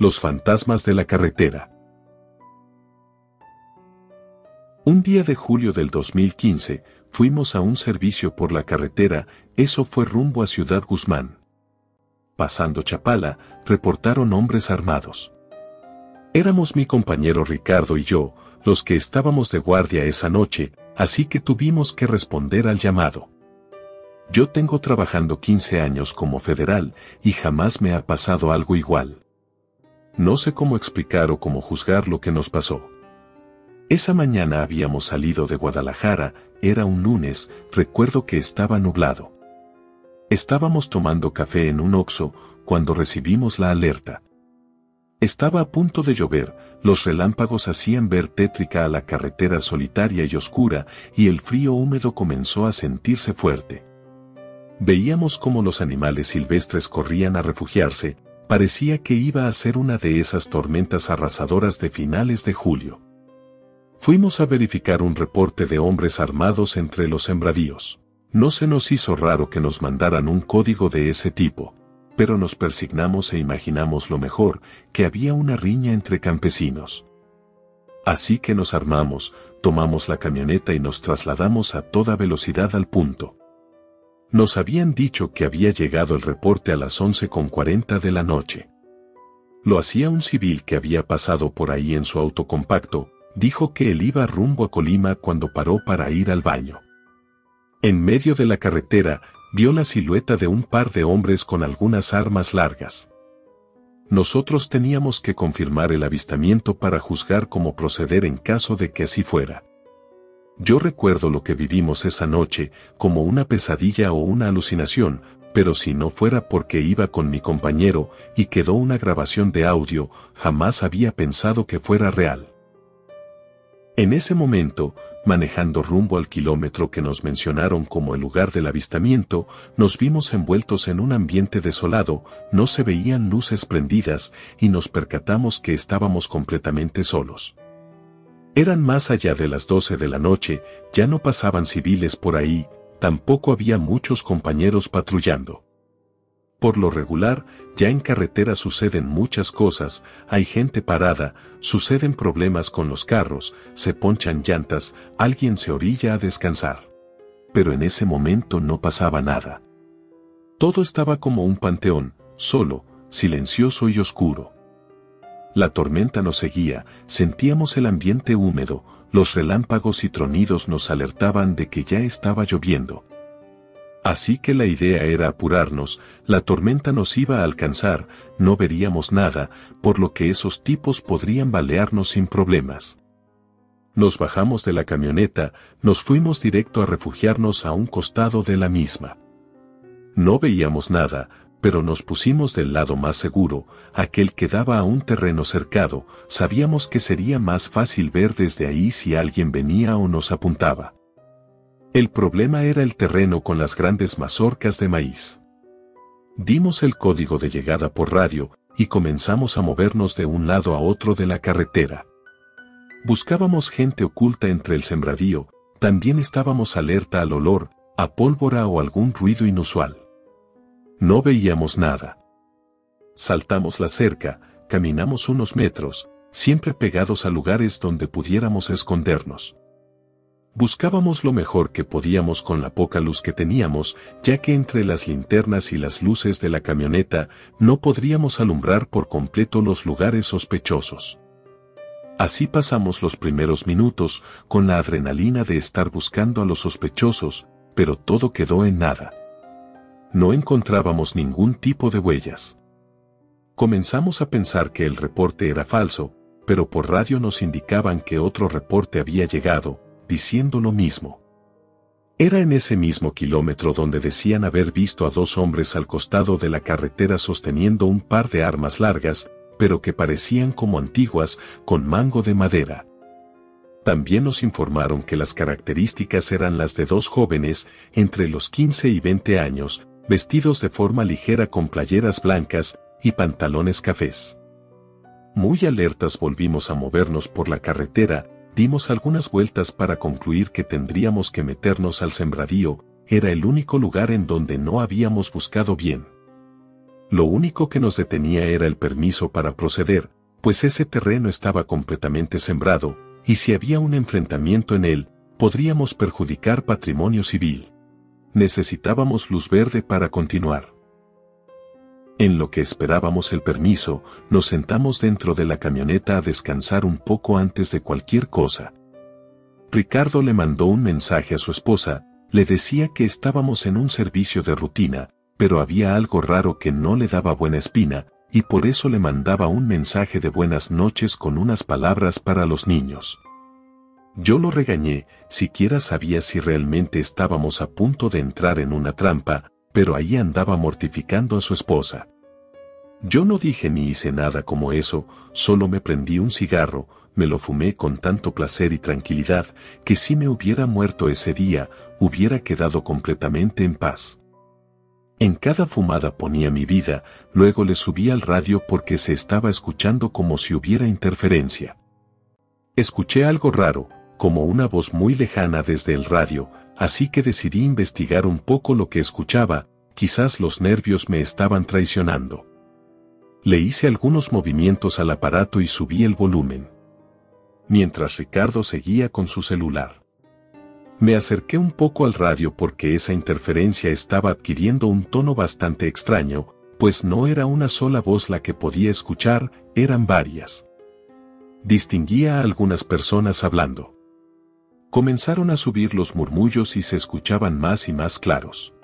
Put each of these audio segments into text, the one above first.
Los fantasmas de la carretera. Un día de julio del 2015, fuimos a un servicio por la carretera, eso fue rumbo a Ciudad Guzmán. Pasando Chapala, reportaron hombres armados. Éramos mi compañero Ricardo y yo, los que estábamos de guardia esa noche, así que tuvimos que responder al llamado. Yo tengo trabajando 15 años como federal y jamás me ha pasado algo igual. No sé cómo explicar o cómo juzgar lo que nos pasó. Esa mañana habíamos salido de Guadalajara, era un lunes, recuerdo que estaba nublado. Estábamos tomando café en un Oxxo cuando recibimos la alerta. Estaba a punto de llover, los relámpagos hacían ver tétrica a la carretera solitaria y oscura, y el frío húmedo comenzó a sentirse fuerte. Veíamos cómo los animales silvestres corrían a refugiarse, parecía que iba a ser una de esas tormentas arrasadoras de finales de julio. Fuimos a verificar un reporte de hombres armados entre los sembradíos. No se nos hizo raro que nos mandaran un código de ese tipo, pero nos persignamos e imaginamos lo mejor, que había una riña entre campesinos. Así que nos armamos, tomamos la camioneta y nos trasladamos a toda velocidad al punto. Nos habían dicho que había llegado el reporte a las 11:40 de la noche. Lo hacía un civil que había pasado por ahí en su auto compacto, dijo que él iba rumbo a Colima cuando paró para ir al baño. En medio de la carretera, vio la silueta de un par de hombres con algunas armas largas. Nosotros teníamos que confirmar el avistamiento para juzgar cómo proceder en caso de que así fuera. Yo recuerdo lo que vivimos esa noche, como una pesadilla o una alucinación, pero si no fuera porque iba con mi compañero y quedó una grabación de audio, jamás había pensado que fuera real. En ese momento, manejando rumbo al kilómetro que nos mencionaron como el lugar del avistamiento, nos vimos envueltos en un ambiente desolado, no se veían luces prendidas y nos percatamos que estábamos completamente solos. Eran más allá de las 12 de la noche, ya no pasaban civiles por ahí, tampoco había muchos compañeros patrullando. Por lo regular, ya en carretera suceden muchas cosas, hay gente parada, suceden problemas con los carros, se ponchan llantas, alguien se orilla a descansar. Pero en ese momento no pasaba nada. Todo estaba como un panteón, solo, silencioso y oscuro. La tormenta nos seguía, sentíamos el ambiente húmedo, los relámpagos y tronidos nos alertaban de que ya estaba lloviendo. Así que la idea era apurarnos, la tormenta nos iba a alcanzar, no veríamos nada, por lo que esos tipos podrían balearnos sin problemas. Nos bajamos de la camioneta, nos fuimos directo a refugiarnos a un costado de la misma. No veíamos nada, pero nos pusimos del lado más seguro, aquel que daba a un terreno cercado, sabíamos que sería más fácil ver desde ahí si alguien venía o nos apuntaba. El problema era el terreno con las grandes mazorcas de maíz. Dimos el código de llegada por radio y comenzamos a movernos de un lado a otro de la carretera. Buscábamos gente oculta entre el sembradío, también estábamos alerta al olor, a pólvora o algún ruido inusual. No veíamos nada. Saltamos la cerca, caminamos unos metros, siempre pegados a lugares donde pudiéramos escondernos. Buscábamos lo mejor que podíamos con la poca luz que teníamos, ya que entre las linternas y las luces de la camioneta no podríamos alumbrar por completo los lugares sospechosos. Así pasamos los primeros minutos, con la adrenalina de estar buscando a los sospechosos, pero todo quedó en nada. No encontrábamos ningún tipo de huellas. Comenzamos a pensar que el reporte era falso, pero por radio nos indicaban que otro reporte había llegado, diciendo lo mismo. Era en ese mismo kilómetro donde decían haber visto a dos hombres al costado de la carretera sosteniendo un par de armas largas, pero que parecían como antiguas, con mango de madera. También nos informaron que las características eran las de dos jóvenes, entre los 15 y 20 años, vestidos de forma ligera con playeras blancas y pantalones cafés. Muy alertas volvimos a movernos por la carretera, dimos algunas vueltas para concluir que tendríamos que meternos al sembradío, era el único lugar en donde no habíamos buscado bien. Lo único que nos detenía era el permiso para proceder, pues ese terreno estaba completamente sembrado, y si había un enfrentamiento en él, podríamos perjudicar patrimonio civil. Necesitábamos luz verde para continuar. En lo que esperábamos el permiso, nos sentamos dentro de la camioneta a descansar un poco antes de cualquier cosa. Ricardo le mandó un mensaje a su esposa, le decía que estábamos en un servicio de rutina, pero había algo raro que no le daba buena espina, y por eso le mandaba un mensaje de buenas noches con unas palabras para los niños. Yo lo regañé, siquiera sabía si realmente estábamos a punto de entrar en una trampa, pero ahí andaba mortificando a su esposa. Yo no dije ni hice nada como eso, solo me prendí un cigarro, me lo fumé con tanto placer y tranquilidad, que si me hubiera muerto ese día, hubiera quedado completamente en paz. En cada fumada ponía mi vida, luego le subí al radio porque se estaba escuchando como si hubiera interferencia. Escuché algo raro, como una voz muy lejana desde el radio, así que decidí investigar un poco lo que escuchaba, quizás los nervios me estaban traicionando. Le hice algunos movimientos al aparato y subí el volumen. Mientras Ricardo seguía con su celular. Me acerqué un poco al radio porque esa interferencia estaba adquiriendo un tono bastante extraño, pues no era una sola voz la que podía escuchar, eran varias. Distinguía a algunas personas hablando. Comenzaron a subir los murmullos y se escuchaban más y más claros.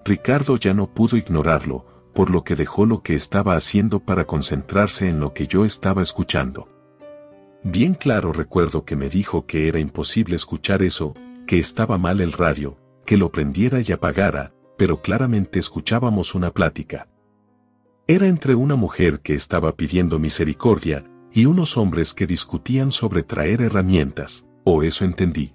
Ricardo ya no pudo ignorarlo, por lo que dejó lo que estaba haciendo para concentrarse en lo que yo estaba escuchando. Bien claro recuerdo que me dijo que era imposible escuchar eso, que estaba mal el radio, que lo prendiera y apagara, pero claramente escuchábamos una plática. Era entre una mujer que estaba pidiendo misericordia, y unos hombres que discutían sobre traer herramientas, o eso entendí.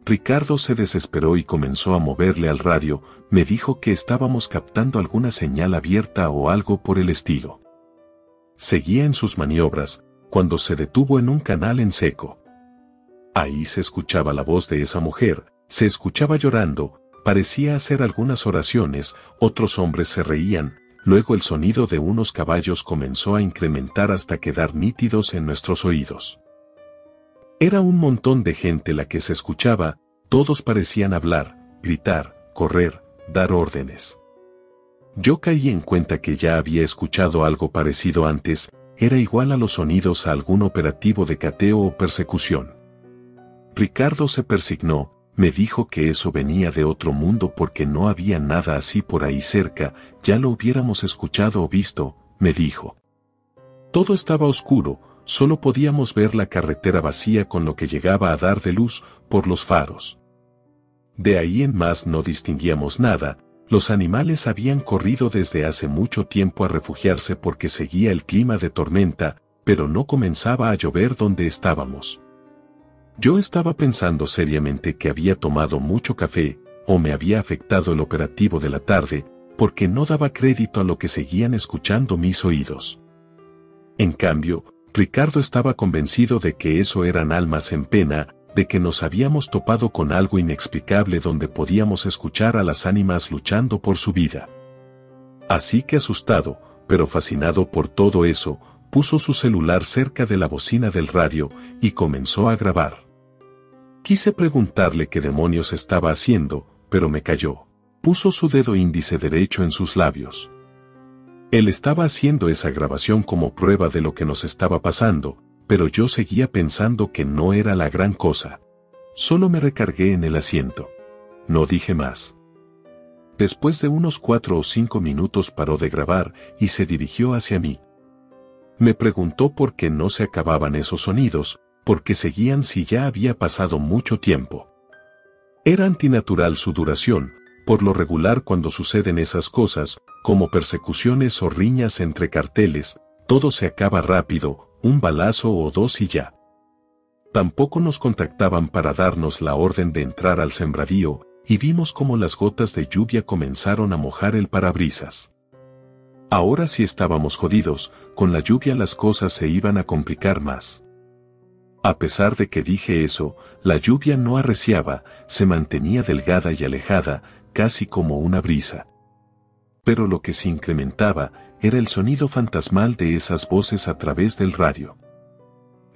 Ricardo se desesperó y comenzó a moverle al radio, me dijo que estábamos captando alguna señal abierta o algo por el estilo. Seguía en sus maniobras, cuando se detuvo en un canal en seco. Ahí se escuchaba la voz de esa mujer, se escuchaba llorando, parecía hacer algunas oraciones, otros hombres se reían, luego el sonido de unos caballos comenzó a incrementar hasta quedar nítidos en nuestros oídos. Era un montón de gente la que se escuchaba, todos parecían hablar, gritar, correr, dar órdenes. Yo caí en cuenta que ya había escuchado algo parecido antes, era igual a los sonidos a algún operativo de cateo o persecución. Ricardo se persignó, me dijo que eso venía de otro mundo porque no había nada así por ahí cerca, ya lo hubiéramos escuchado o visto, me dijo. Todo estaba oscuro, solo podíamos ver la carretera vacía con lo que llegaba a dar de luz por los faros. De ahí en más no distinguíamos nada, los animales habían corrido desde hace mucho tiempo a refugiarse porque seguía el clima de tormenta, pero no comenzaba a llover donde estábamos. Yo estaba pensando seriamente que había tomado mucho café, o me había afectado el operativo de la tarde, porque no daba crédito a lo que seguían escuchando mis oídos. En cambio, Ricardo estaba convencido de que eso eran almas en pena, de que nos habíamos topado con algo inexplicable donde podíamos escuchar a las ánimas luchando por su vida. Así que asustado, pero fascinado por todo eso, puso su celular cerca de la bocina del radio y comenzó a grabar. Quise preguntarle qué demonios estaba haciendo, pero me calló. Puso su dedo índice derecho en sus labios. Él estaba haciendo esa grabación como prueba de lo que nos estaba pasando, pero yo seguía pensando que no era la gran cosa. Solo me recargué en el asiento. No dije más. Después de unos 4 o 5 minutos paró de grabar y se dirigió hacia mí. Me preguntó por qué no se acababan esos sonidos, porque seguían si ya había pasado mucho tiempo. Era antinatural su duración. Por lo regular cuando suceden esas cosas, como persecuciones o riñas entre carteles, todo se acaba rápido, un balazo o dos y ya. Tampoco nos contactaban para darnos la orden de entrar al sembradío, y vimos cómo las gotas de lluvia comenzaron a mojar el parabrisas. Ahora sí estábamos jodidos, con la lluvia las cosas se iban a complicar más. A pesar de que dije eso, la lluvia no arreciaba, se mantenía delgada y alejada, casi como una brisa. Pero lo que se incrementaba era el sonido fantasmal de esas voces a través del radio.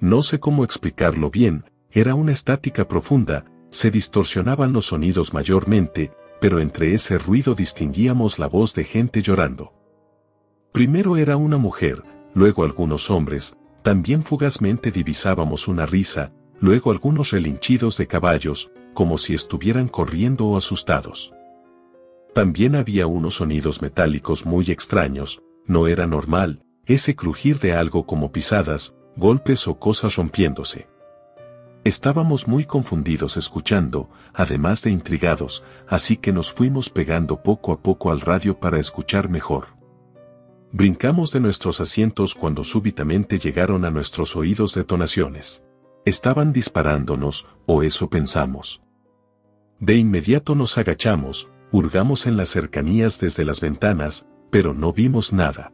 No sé cómo explicarlo bien, era una estática profunda, se distorsionaban los sonidos mayormente, pero entre ese ruido distinguíamos la voz de gente llorando. Primero era una mujer, luego algunos hombres, también fugazmente divisábamos una risa, luego algunos relinchidos de caballos, como si estuvieran corriendo o asustados. También había unos sonidos metálicos muy extraños, no era normal, ese crujir de algo como pisadas, golpes o cosas rompiéndose. Estábamos muy confundidos escuchando, además de intrigados, así que nos fuimos pegando poco a poco al radio para escuchar mejor. Brincamos de nuestros asientos cuando súbitamente llegaron a nuestros oídos detonaciones. Estaban disparándonos, o eso pensamos. De inmediato nos agachamos, hurgamos en las cercanías desde las ventanas, pero no vimos nada.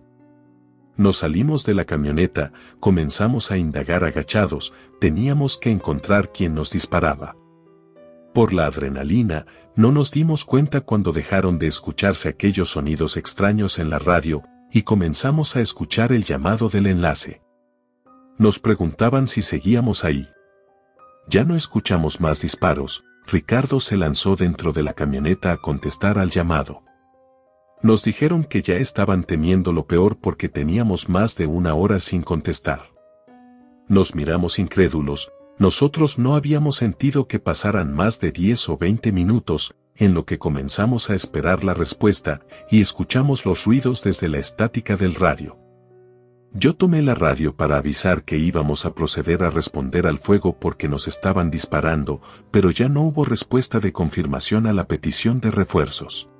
Nos salimos de la camioneta, comenzamos a indagar agachados, teníamos que encontrar quién nos disparaba. Por la adrenalina, no nos dimos cuenta cuando dejaron de escucharse aquellos sonidos extraños en la radio, y comenzamos a escuchar el llamado del enlace. Nos preguntaban si seguíamos ahí. Ya no escuchamos más disparos, Ricardo se lanzó dentro de la camioneta a contestar al llamado. Nos dijeron que ya estaban temiendo lo peor porque teníamos más de una hora sin contestar. Nos miramos incrédulos, nosotros no habíamos sentido que pasaran más de 10 o 20 minutos, en lo que comenzamos a esperar la respuesta, y escuchamos los ruidos desde la estática del radio. Yo tomé la radio para avisar que íbamos a proceder a responder al fuego porque nos estaban disparando, pero ya no hubo respuesta de confirmación a la petición de refuerzos.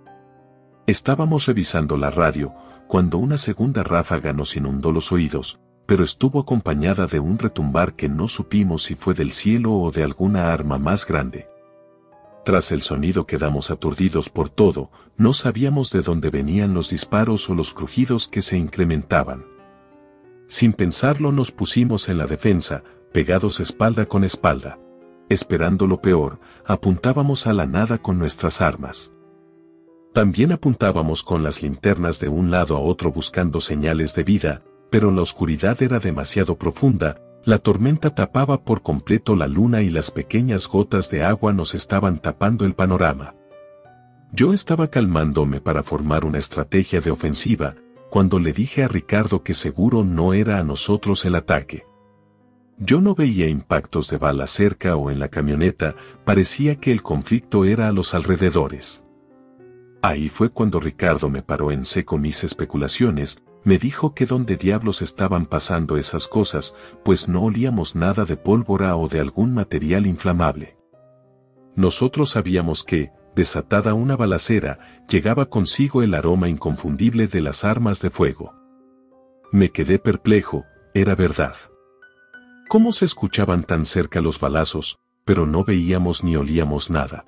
Estábamos revisando la radio, cuando una segunda ráfaga nos inundó los oídos, pero estuvo acompañada de un retumbar que no supimos si fue del cielo o de alguna arma más grande. Tras el sonido quedamos aturdidos por todo, no sabíamos de dónde venían los disparos o los crujidos que se incrementaban. Sin pensarlo nos pusimos en la defensa, pegados espalda con espalda. Esperando lo peor, apuntábamos a la nada con nuestras armas. También apuntábamos con las linternas de un lado a otro buscando señales de vida, pero la oscuridad era demasiado profunda, la tormenta tapaba por completo la luna y las pequeñas gotas de agua nos estaban tapando el panorama. Yo estaba calmándome para formar una estrategia de ofensiva, cuando le dije a Ricardo que seguro no era a nosotros el ataque. Yo no veía impactos de bala cerca o en la camioneta, parecía que el conflicto era a los alrededores. Ahí fue cuando Ricardo me paró en seco mis especulaciones, me dijo que dónde diablos estaban pasando esas cosas, pues no olíamos nada de pólvora o de algún material inflamable. Nosotros sabíamos que, desatada una balacera, llegaba consigo el aroma inconfundible de las armas de fuego. Me quedé perplejo, era verdad. ¿Cómo se escuchaban tan cerca los balazos, pero no veíamos ni olíamos nada?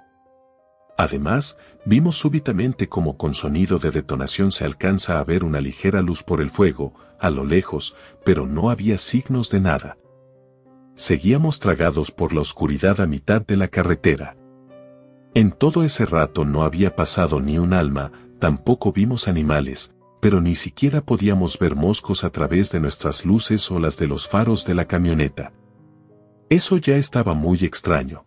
Además, vimos súbitamente como con sonido de detonación se alcanza a ver una ligera luz por el fuego, a lo lejos, pero no había signos de nada. Seguíamos tragados por la oscuridad a mitad de la carretera. En todo ese rato no había pasado ni un alma, tampoco vimos animales, pero ni siquiera podíamos ver moscos a través de nuestras luces o las de los faros de la camioneta. Eso ya estaba muy extraño.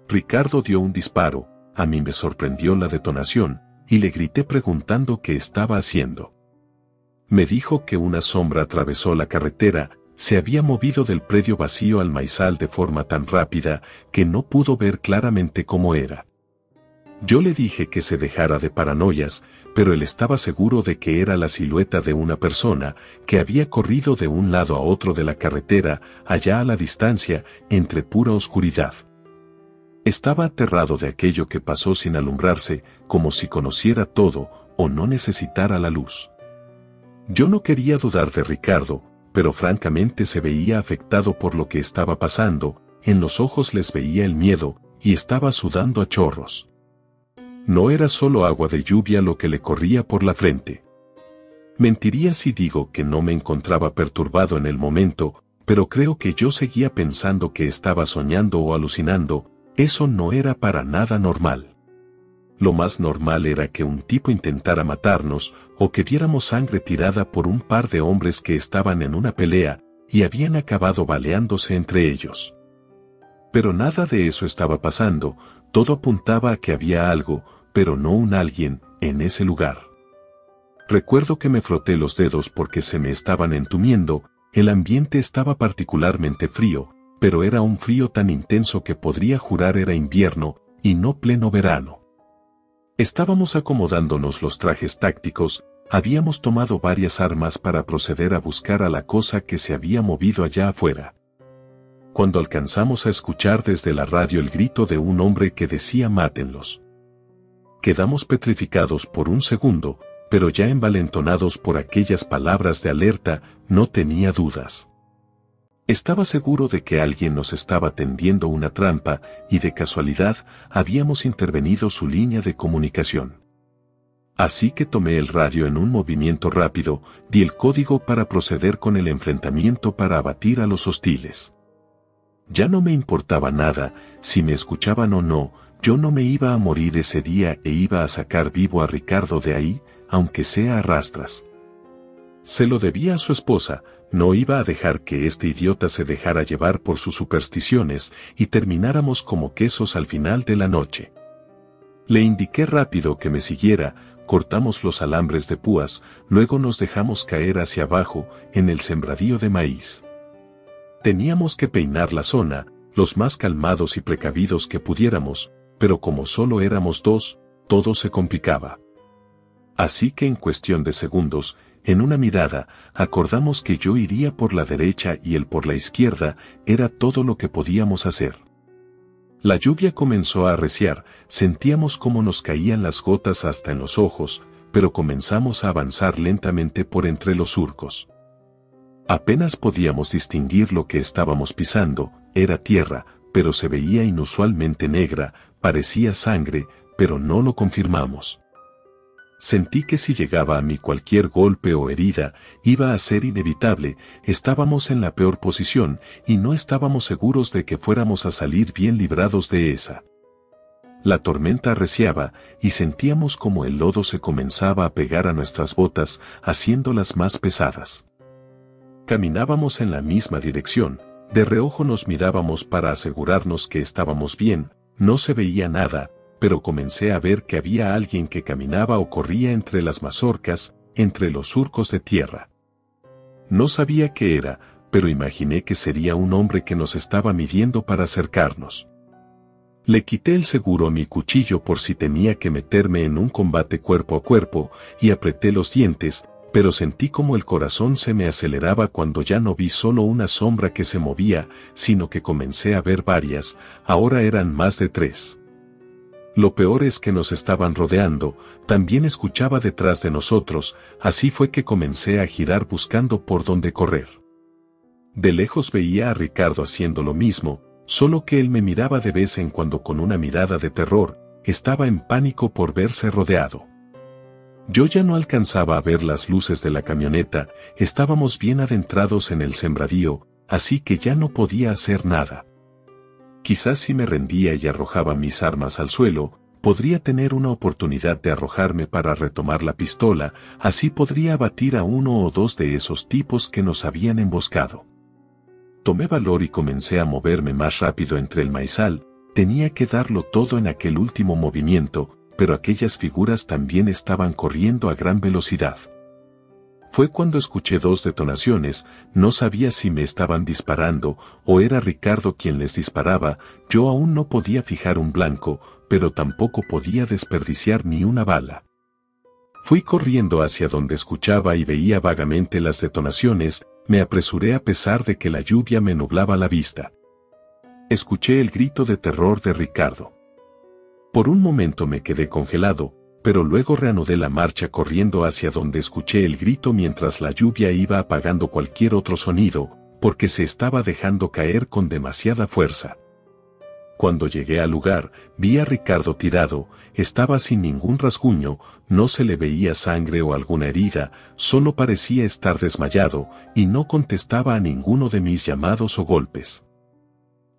Ricardo dio un disparo. A mí me sorprendió la detonación, y le grité preguntando qué estaba haciendo. Me dijo que una sombra atravesó la carretera, se había movido del predio vacío al maizal de forma tan rápida que no pudo ver claramente cómo era. Yo le dije que se dejara de paranoias, pero él estaba seguro de que era la silueta de una persona que había corrido de un lado a otro de la carretera, allá a la distancia, entre pura oscuridad. Estaba aterrado de aquello que pasó sin alumbrarse, como si conociera todo o no necesitara la luz. Yo no quería dudar de Ricardo, pero francamente se veía afectado por lo que estaba pasando, en los ojos les veía el miedo, y estaba sudando a chorros. No era solo agua de lluvia lo que le corría por la frente. Mentiría si digo que no me encontraba perturbado en el momento, pero creo que yo seguía pensando que estaba soñando o alucinando. Eso no era para nada normal. Lo más normal era que un tipo intentara matarnos o que viéramos sangre tirada por un par de hombres que estaban en una pelea y habían acabado baleándose entre ellos. Pero nada de eso estaba pasando, todo apuntaba a que había algo, pero no un alguien, en ese lugar. Recuerdo que me froté los dedos porque se me estaban entumiendo, el ambiente estaba particularmente frío, pero era un frío tan intenso que podría jurar era invierno, y no pleno verano. Estábamos acomodándonos los trajes tácticos, habíamos tomado varias armas para proceder a buscar a la cosa que se había movido allá afuera. Cuando alcanzamos a escuchar desde la radio el grito de un hombre que decía mátenlos. Quedamos petrificados por un segundo, pero ya envalentonados por aquellas palabras de alerta, no tenía dudas. Estaba seguro de que alguien nos estaba tendiendo una trampa y de casualidad habíamos intervenido su línea de comunicación. Así que tomé el radio en un movimiento rápido, di el código para proceder con el enfrentamiento para abatir a los hostiles. Ya no me importaba nada, si me escuchaban o no, yo no me iba a morir ese día e iba a sacar vivo a Ricardo de ahí, aunque sea a rastras. Se lo debía a su esposa, no iba a dejar que este idiota se dejara llevar por sus supersticiones y termináramos como quesos al final de la noche. Le indiqué rápido que me siguiera, cortamos los alambres de púas, luego nos dejamos caer hacia abajo, en el sembradío de maíz. Teníamos que peinar la zona, los más calmados y precavidos que pudiéramos, pero como solo éramos dos, todo se complicaba. Así que en cuestión de segundos, en una mirada, acordamos que yo iría por la derecha y él por la izquierda, era todo lo que podíamos hacer. La lluvia comenzó a arreciar, sentíamos cómo nos caían las gotas hasta en los ojos, pero comenzamos a avanzar lentamente por entre los surcos. Apenas podíamos distinguir lo que estábamos pisando, era tierra, pero se veía inusualmente negra, parecía sangre, pero no lo confirmamos. Sentí que si llegaba a mí cualquier golpe o herida, iba a ser inevitable, estábamos en la peor posición y no estábamos seguros de que fuéramos a salir bien librados de esa. La tormenta arreciaba y sentíamos como el lodo se comenzaba a pegar a nuestras botas, haciéndolas más pesadas. Caminábamos en la misma dirección, de reojo nos mirábamos para asegurarnos que estábamos bien, no se veía nada, pero comencé a ver que había alguien que caminaba o corría entre las mazorcas, entre los surcos de tierra. No sabía qué era, pero imaginé que sería un hombre que nos estaba midiendo para acercarnos. Le quité el seguro a mi cuchillo por si tenía que meterme en un combate cuerpo a cuerpo, y apreté los dientes, pero sentí como el corazón se me aceleraba cuando ya no vi solo una sombra que se movía, sino que comencé a ver varias, ahora eran más de 3. Lo peor es que nos estaban rodeando, también escuchaba detrás de nosotros, así fue que comencé a girar buscando por dónde correr. De lejos veía a Ricardo haciendo lo mismo, solo que él me miraba de vez en cuando con una mirada de terror, estaba en pánico por verse rodeado. Yo ya no alcanzaba a ver las luces de la camioneta, estábamos bien adentrados en el sembradío, así que ya no podía hacer nada. Quizás si me rendía y arrojaba mis armas al suelo, podría tener una oportunidad de arrojarme para retomar la pistola, así podría abatir a uno o dos de esos tipos que nos habían emboscado. Tomé valor y comencé a moverme más rápido entre el maizal, tenía que darlo todo en aquel último movimiento, pero aquellas figuras también estaban corriendo a gran velocidad. Fue cuando escuché 2 detonaciones, no sabía si me estaban disparando o era Ricardo quien les disparaba, yo aún no podía fijar un blanco, pero tampoco podía desperdiciar ni una bala. Fui corriendo hacia donde escuchaba y veía vagamente las detonaciones, me apresuré a pesar de que la lluvia me nublaba la vista. Escuché el grito de terror de Ricardo. Por un momento me quedé congelado, pero luego reanudé la marcha corriendo hacia donde escuché el grito mientras la lluvia iba apagando cualquier otro sonido, porque se estaba dejando caer con demasiada fuerza. Cuando llegué al lugar, vi a Ricardo tirado, estaba sin ningún rasguño, no se le veía sangre o alguna herida, solo parecía estar desmayado, y no contestaba a ninguno de mis llamados o golpes.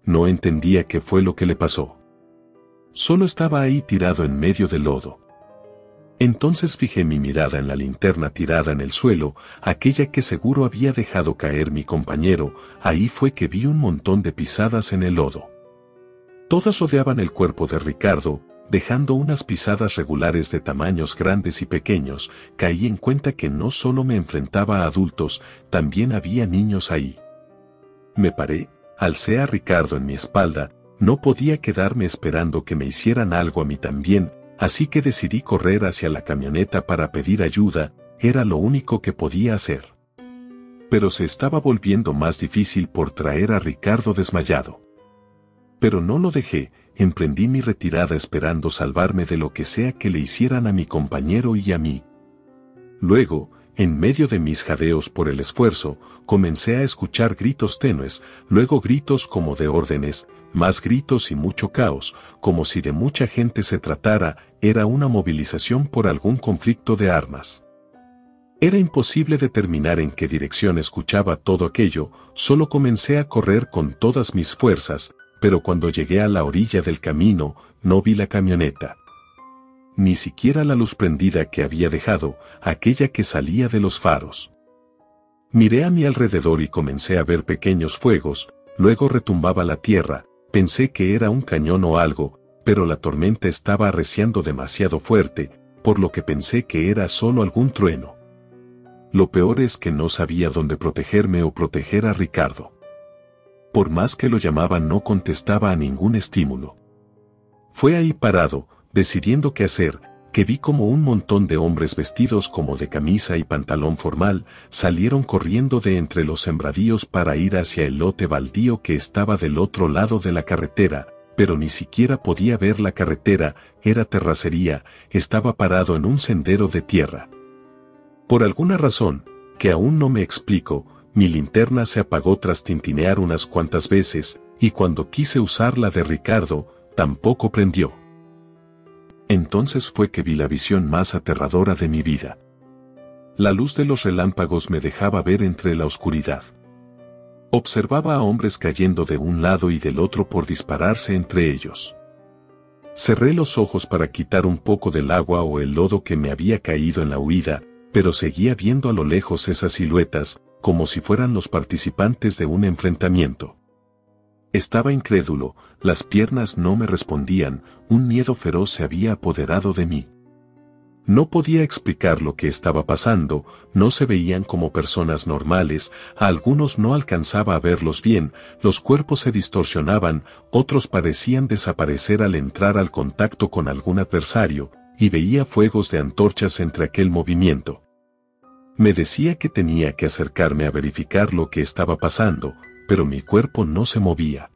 No entendía qué fue lo que le pasó. Solo estaba ahí tirado en medio del lodo. Entonces fijé mi mirada en la linterna tirada en el suelo, aquella que seguro había dejado caer mi compañero. Ahí fue que vi un montón de pisadas en el lodo. Todas rodeaban el cuerpo de Ricardo, dejando unas pisadas regulares de tamaños grandes y pequeños. Caí en cuenta que no solo me enfrentaba a adultos, también había niños ahí. Me paré, alcé a Ricardo en mi espalda, no podía quedarme esperando que me hicieran algo a mí también, así que decidí correr hacia la camioneta para pedir ayuda. Era lo único que podía hacer. Pero se estaba volviendo más difícil por traer a Ricardo desmayado. Pero no lo dejé, emprendí mi retirada esperando salvarme de lo que sea que le hicieran a mi compañero y a mí. Luego, en medio de mis jadeos por el esfuerzo, comencé a escuchar gritos tenues, luego gritos como de órdenes, más gritos y mucho caos, como si de mucha gente se tratara. Era una movilización por algún conflicto de armas. Era imposible determinar en qué dirección escuchaba todo aquello, solo comencé a correr con todas mis fuerzas, pero cuando llegué a la orilla del camino, no vi la camioneta. Ni siquiera la luz prendida que había dejado, aquella que salía de los faros. Miré a mi alrededor y comencé a ver pequeños fuegos, luego retumbaba la tierra, pensé que era un cañón o algo, pero la tormenta estaba arreciando demasiado fuerte, por lo que pensé que era solo algún trueno. Lo peor es que no sabía dónde protegerme o proteger a Ricardo. Por más que lo llamaba no contestaba a ningún estímulo. Fue ahí parado, decidiendo qué hacer, que vi como un montón de hombres vestidos como de camisa y pantalón formal, salieron corriendo de entre los sembradíos para ir hacia el lote baldío que estaba del otro lado de la carretera, pero ni siquiera podía ver la carretera, era terracería, estaba parado en un sendero de tierra. Por alguna razón, que aún no me explico, mi linterna se apagó tras tintinear unas cuantas veces, y cuando quise usar la de Ricardo, tampoco prendió. Entonces fue que vi la visión más aterradora de mi vida. La luz de los relámpagos me dejaba ver entre la oscuridad. Observaba a hombres cayendo de un lado y del otro por dispararse entre ellos. Cerré los ojos para quitar un poco del agua o el lodo que me había caído en la huida, pero seguía viendo a lo lejos esas siluetas, como si fueran los participantes de un enfrentamiento. Estaba incrédulo, las piernas no me respondían, un miedo feroz se había apoderado de mí. No podía explicar lo que estaba pasando, no se veían como personas normales, a algunos no alcanzaba a verlos bien, los cuerpos se distorsionaban, otros parecían desaparecer al entrar al contacto con algún adversario, y veía fuegos de antorchas entre aquel movimiento. Me decía que tenía que acercarme a verificar lo que estaba pasando, pero mi cuerpo no se movía.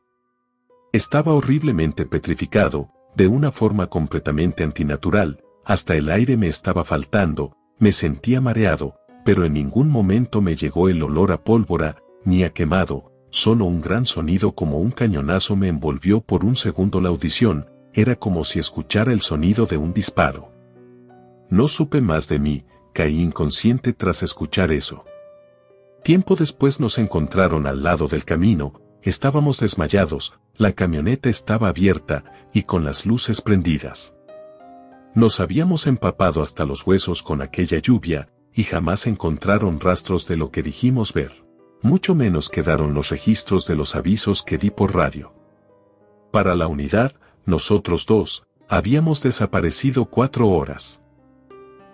Estaba horriblemente petrificado, de una forma completamente antinatural, hasta el aire me estaba faltando, me sentía mareado, pero en ningún momento me llegó el olor a pólvora, ni a quemado, solo un gran sonido como un cañonazo me envolvió por un segundo la audición, era como si escuchara el sonido de un disparo. No supe más de mí, caí inconsciente tras escuchar eso. Tiempo después nos encontraron al lado del camino, estábamos desmayados, la camioneta estaba abierta y con las luces prendidas. Nos habíamos empapado hasta los huesos con aquella lluvia, y jamás encontraron rastros de lo que dijimos ver. Mucho menos quedaron los registros de los avisos que di por radio. Para la unidad, nosotros dos, habíamos desaparecido 4 horas.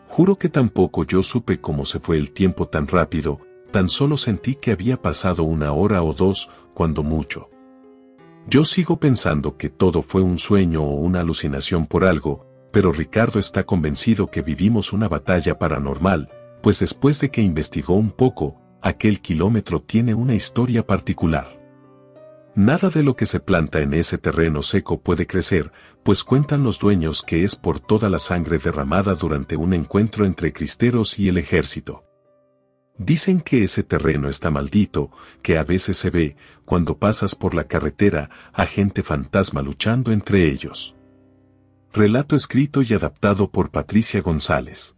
Juro que tampoco yo supe cómo se fue el tiempo tan rápido, tan solo sentí que había pasado 1 hora o 2, cuando mucho. Yo sigo pensando que todo fue un sueño o una alucinación por algo, pero Ricardo está convencido que vivimos una batalla paranormal, pues después de que investigó un poco, aquel kilómetro tiene una historia particular. Nada de lo que se planta en ese terreno seco puede crecer, pues cuentan los dueños que es por toda la sangre derramada durante un encuentro entre cristeros y el ejército. Dicen que ese terreno está maldito, que a veces se ve, cuando pasas por la carretera, a gente fantasma luchando entre ellos. Relato escrito y adaptado por Patricia González.